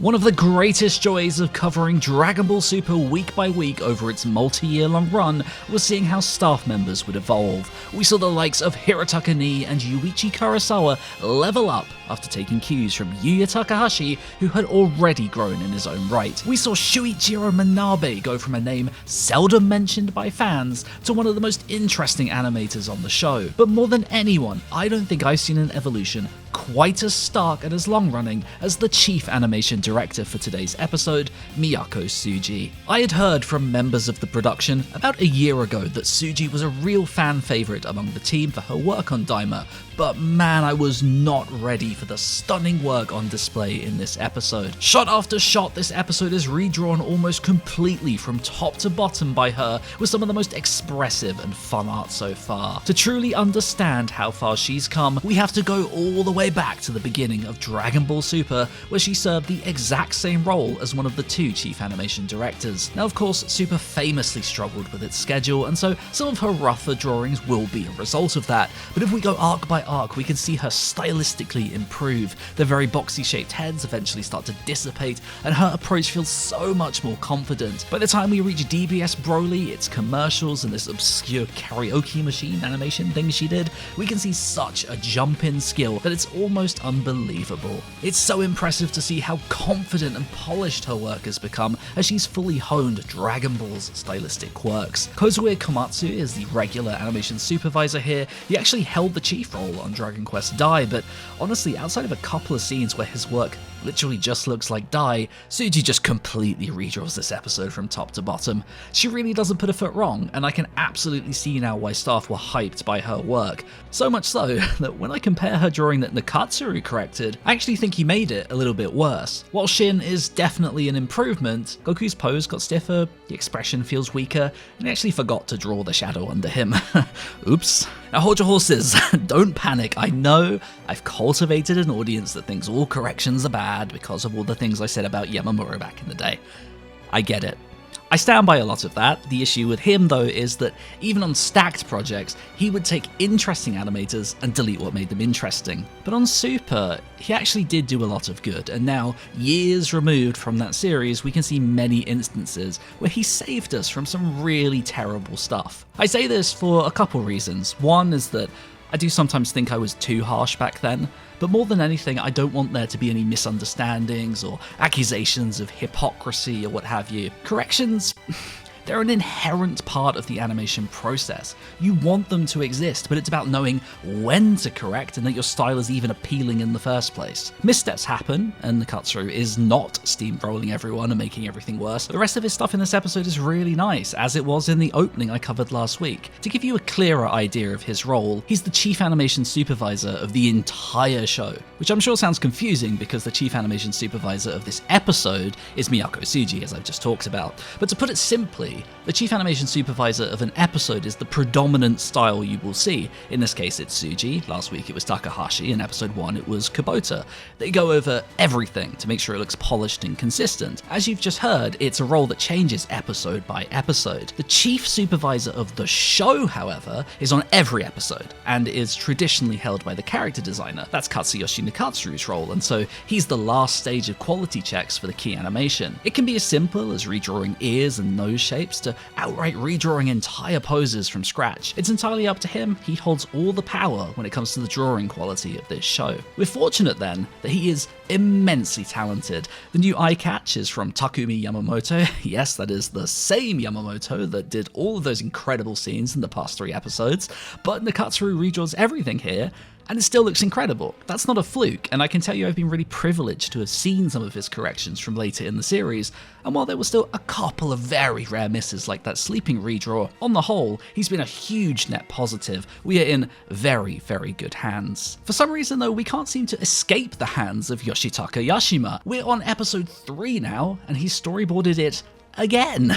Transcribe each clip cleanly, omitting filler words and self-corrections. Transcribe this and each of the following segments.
One of the greatest joys of covering Dragon Ball Super week by week over its multi-year long run was seeing how staff members would evolve. We saw the likes of Hirotaka Nii and Yuichi Kurosawa level up after taking cues from Yuya Takahashi, who had already grown in his own right. We saw Shuichiro Manabe go from a name seldom mentioned by fans to one of the most interesting animators on the show. But more than anyone, I don't think I've seen an evolution quite as stark and as long-running as the chief animation director for today's episode, Miyako Tsuji. I had heard from members of the production about a year ago that Tsuji was a real fan favourite among the team for her work on Daima, but man, I was not ready for the stunning work on display in this episode. Shot after shot, this episode is redrawn almost completely from top to bottom by her, with some of the most expressive and fun art so far. To truly understand how far she's come, we have to go all the way back to the beginning of Dragon Ball Super, where she served the exact same role as one of the two chief animation directors. Now, of course, Super famously struggled with its schedule, and so some of her rougher drawings will be a result of that, but if we go arc by arc, we can see her stylistically improve. The very boxy shaped heads eventually start to dissipate, and her approach feels so much more confident. By the time we reach DBS Broly, its commercials, and this obscure karaoke machine animation thing she did, we can see such a jump in skill that it's almost unbelievable. It's so impressive to see how confident and polished her work has become as she's fully honed Dragon Ball's stylistic quirks. Kozue Komatsu is the regular animation supervisor here. He actually held the chief role on Dragon Quest Dai, but honestly, outside of a couple of scenes where his work literally just looks like Dai, Tsuji just completely redraws this episode from top to bottom. She really doesn't put a foot wrong, and I can absolutely see now why staff were hyped by her work. So much so that when I compare her drawing that Nakatsuru corrected, I actually think he made it a little bit worse. While Shin is definitely an improvement, Goku's pose got stiffer, the expression feels weaker, and he actually forgot to draw the shadow under him. Oops. Now hold your horses, don't panic. I know I've cultivated an audience that thinks all corrections are bad because of all the things I said about Yamamuro back in the day. I get it. I stand by a lot of that. The issue with him, though, is that even on stacked projects, he would take interesting animators and delete what made them interesting. But on Super, he actually did do a lot of good, and now, years removed from that series, we can see many instances where he saved us from some really terrible stuff. I say this for a couple reasons. One is that I do sometimes think I was too harsh back then, but more than anything, I don't want there to be any misunderstandings or accusations of hypocrisy or what have you. Corrections, they're an inherent part of the animation process. You want them to exist, but it's about knowing when to correct and that your style is even appealing in the first place. Missteps happen, and Nakatsuru is not steamrolling everyone and making everything worse. The rest of his stuff in this episode is really nice, as it was in the opening I covered last week. To give you a clearer idea of his role, he's the chief animation supervisor of the entire show, which I'm sure sounds confusing because the chief animation supervisor of this episode is Miyako Tsuji, as I've just talked about. But to put it simply, the chief animation supervisor of an episode is the predominant style you will see. In this case, it's Tsuji. Last week it was Takahashi. In episode 1 it was Kubota. They go over everything to make sure it looks polished and consistent. As you've just heard, it's a role that changes episode by episode. The chief supervisor of the show, however, is on every episode and is traditionally held by the character designer. That's Katsuyoshi Nakatsuru's role, and so he's the last stage of quality checks for the key animation. It can be as simple as redrawing ears and nose shapes to outright redrawing entire poses from scratch. It's entirely up to him. He holds all the power when it comes to the drawing quality of this show. We're fortunate then that he is immensely talented. The new eye catch is from Takumi Yamamoto. Yes, that is the same Yamamoto that did all of those incredible scenes in the past 3 episodes, but Nakatsuru redraws everything here, and it still looks incredible. That's not a fluke, and I can tell you I've been really privileged to have seen some of his corrections from later in the series, and while there were still a couple of very rare misses like that sleeping redraw, on the whole, he's been a huge net positive. We are in very, very good hands. For some reason though, we can't seem to escape the hands of Yoshitaka Yashima. We're on episode 3 now, and he's storyboarded it again.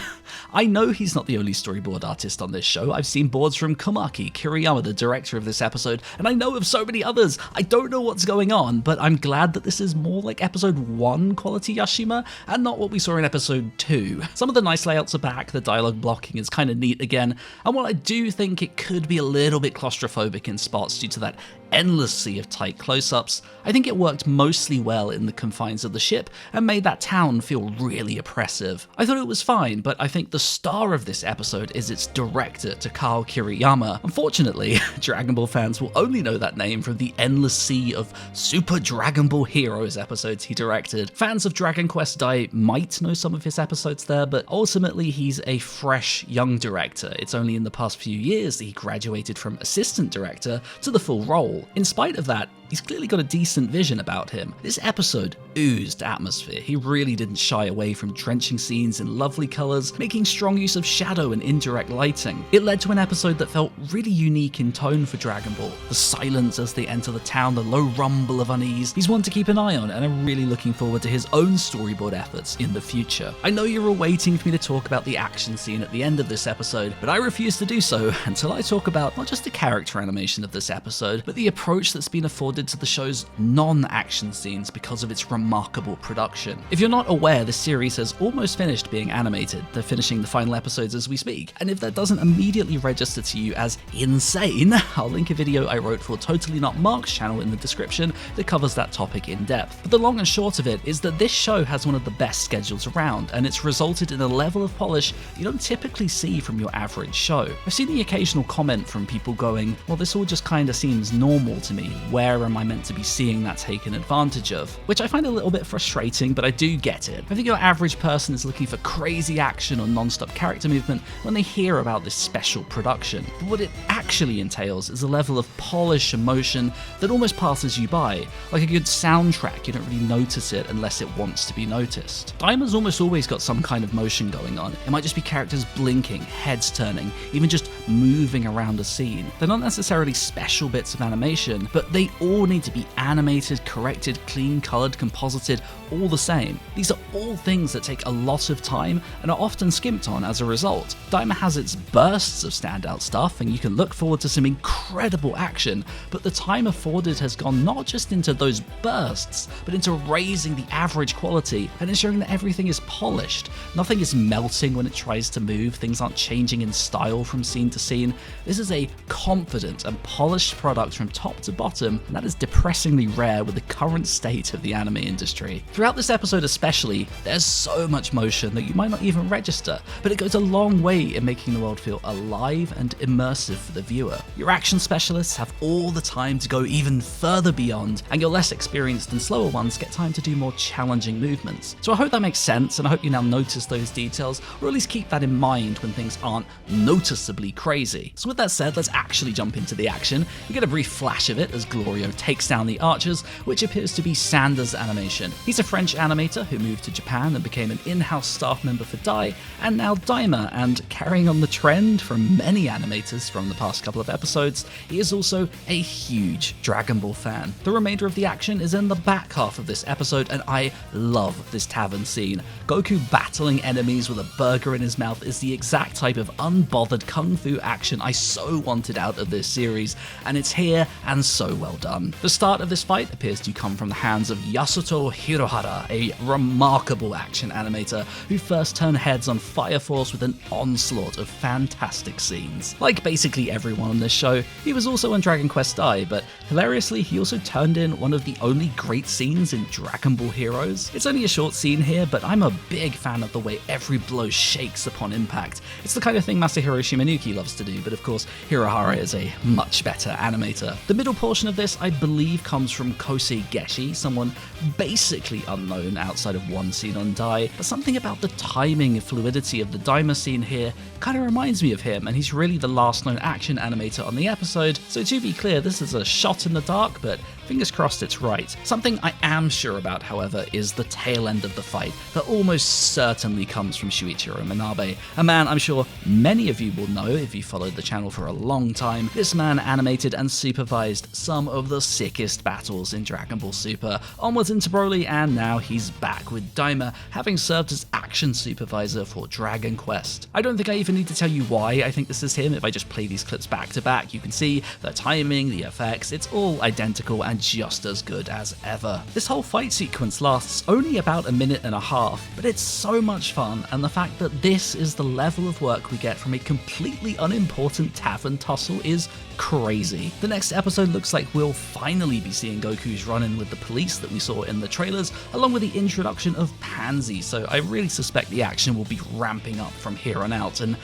I know he's not the only storyboard artist on this show. I've seen boards from Komaki Kiriyama, the director of this episode, and I know of so many others. I don't know what's going on, but I'm glad that this is more like episode 1 quality Yashima, and not what we saw in episode 2. Some of the nice layouts are back, the dialogue blocking is kind of neat again, and while I do think it could be a little bit claustrophobic in spots due to that endless sea of tight close-ups, I think it worked mostly well in the confines of the ship and made that town feel really oppressive. I thought it was fine, but I think the star of this episode is its director, Takao Kiriyama. Unfortunately, Dragon Ball fans will only know that name from the endless sea of Super Dragon Ball Heroes episodes he directed. Fans of Dragon Quest Dai might know some of his episodes there, but ultimately he's a fresh, young director. It's only in the past few years that he graduated from assistant director to the full role. In spite of that, he's clearly got a decent vision about him. This episode oozed atmosphere. He really didn't shy away from drenching scenes in lovely colours, making strong use of shadow and indirect lighting. It led to an episode that felt really unique in tone for Dragon Ball. The silence as they enter the town, the low rumble of unease. He's one to keep an eye on, and I'm really looking forward to his own storyboard efforts in the future. I know you're all waiting for me to talk about the action scene at the end of this episode, but I refuse to do so until I talk about not just the character animation of this episode, but the approach that's been afforded to the show's non-action scenes because of its remarkable production. If you're not aware, the series has almost finished being animated. They're finishing the final episodes as we speak, and if that doesn't immediately register to you as insane, I'll link a video I wrote for Totally Not Mark's channel in the description that covers that topic in depth. But the long and short of it is that this show has one of the best schedules around, and it's resulted in a level of polish you don't typically see from your average show. I've seen the occasional comment from people going, well, this all just kinda seems normal to me. Where am I meant to be seeing that taken advantage of? Which I find a little bit frustrating, but I do get it. I think your average person is looking for crazy action or non-stop character movement when they hear about this special production. But what it actually entails is a level of polish and motion that almost passes you by. Like a good soundtrack, you don't really notice it unless it wants to be noticed. Daima's almost always got some kind of motion going on. It might just be characters blinking, heads turning, even just moving around a scene. They're not necessarily special bits of animation, but they all need to be animated, corrected, clean, colored, composited, all the same. These are all things that take a lot of time and are often skimped on as a result. Daima has its bursts of standout stuff, and you can look forward to some incredible action, but the time afforded has gone not just into those bursts, but into raising the average quality and ensuring that everything is polished. Nothing is melting when it tries to move, things aren't changing in style from scene to scene. This is a confident and polished product from top to bottom, and that is depressingly rare with the current state of the anime industry. Throughout this episode especially, there's so much motion that you might not even register, but it goes a long way in making the world feel alive and immersive for the viewer. Your action specialists have all the time to go even further beyond, and your less experienced and slower ones get time to do more challenging movements. So I hope that makes sense, and I hope you now notice those details, or at least keep that in mind when things aren't noticeably crazy. So with that said, let's actually jump into the action. We get a brief flash of it as Glorio takes down the archers, which appears to be Sander's animation. He's a French animator who moved to Japan and became an in-house staff member for Dai, and now Daima, and carrying on the trend from many animators from the past couple of episodes, he is also a huge Dragon Ball fan. The remainder of the action is in the back half of this episode, and I love this tavern scene. Goku battling enemies with a burger in his mouth is the exact type of unbothered kung fu action I so wanted out of this series, and it's here and so well done. The start of this fight appears to come from the hands of Yasuto Hirohara, a remarkable action animator who first turned heads on Fire Force with an onslaught of fantastic scenes. Like basically everyone on this show, he was also on Dragon Quest Dai, but hilariously he also turned in one of the only great scenes in Dragon Ball Heroes. It's only a short scene here, but I'm a big fan of the way every blow shakes upon impact. It's the kind of thing Masahiro Shimanuki loves to do, but of course Hirohara is a much better animator. The middle portion of this, I believe, comes from Kosei Geshi, someone basically unknown outside of one scene on Dai, but something about the timing and fluidity of the Daima scene here kind of reminds me of him, and he's really the last known action animator on the episode, so to be clear, this is a shot in the dark, but fingers crossed it's right. Something I am sure about, however, is the tail end of the fight that almost certainly comes from Shuichiro Manabe, a man I'm sure many of you will know if you followed the channel for a long time. This man animated and supervised some of the sickest battles in Dragon Ball Super. Onwards into Broly, and now he's back with Daima, having served as action supervisor for Dragon Quest. I don't think I even need to tell you why I think this is him. If I just play these clips back to back, you can see the timing, the effects, it's all identical and just as good as ever. This whole fight sequence lasts only about a minute and a half, but it's so much fun, and the fact that this is the level of work we get from a completely unimportant tavern tussle is crazy. The next episode looks like we'll finally be seeing Goku's run-in with the police that we saw in the trailers, along with the introduction of Pansy, so I really suspect the action will be ramping up from here on out, and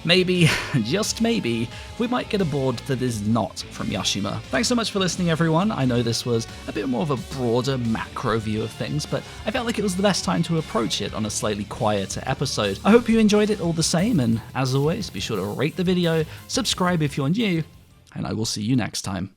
maybe, just maybe, we might get a board that is not from Yashima. Thanks so much for listening, everyone. I know this was a bit more of a broader macro view of things, but I felt like it was the best time to approach it on a slightly quieter episode. I hope you enjoyed it all the same, and as always, be sure to rate the video, subscribe if you're new, and I will see you next time.